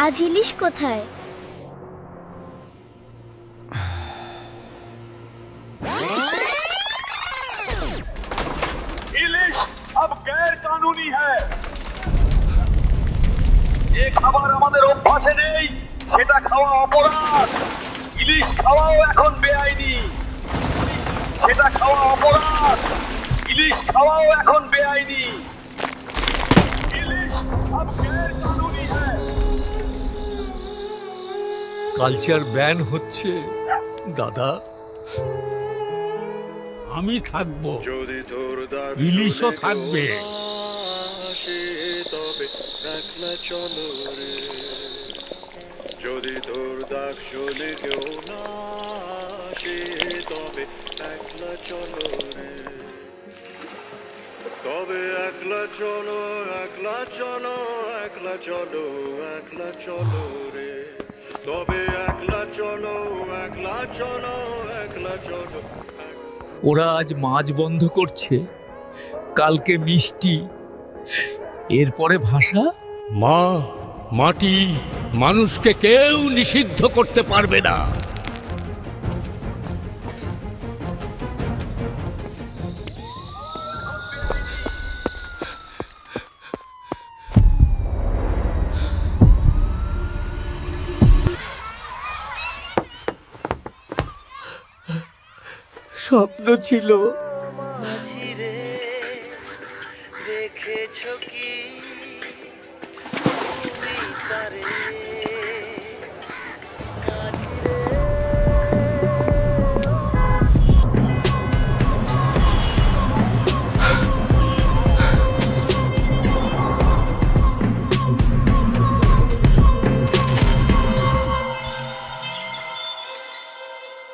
আজ ইলিশ কোথায়? ইলিশ अब गैर कानूनी है। যে খাবার আমাদের অভ্যাসে নেই সেটা খাওয়া অপরাধ। ইলিশ খাওয়াও এখন বেআইনি। সেটা খাওয়া অপরাধ। ইলিশ খাওয়াও এখন বেআইনি। ইলিশ अब गैर कानूनी है। কালচার ব্যান হচ্ছে দাদা। আমি থাকবো, যদি তোর দাগ ইলিশও শুনে থাকবে। কেউ না আসে, তবে একলা চলো রে। যদি তোর দাগ শুনে কেউ না আসে, তবে একলা চলো রে। তবে একলা চলো, একলা চলো, একলা চলো, একলা চলো রে। তবে একলা চলো, একলা চলো, একলা চলো। ওরা আজ মাছ বন্ধ করছে, কালকে মিষ্টি, এরপরে ভাষা। মা, মাটি, মানুষকে কেউ নিষিদ্ধ করতে পারবে না। স্বপ্ন ছিল। মাঝিরে দেখেছ কি তুমি তারে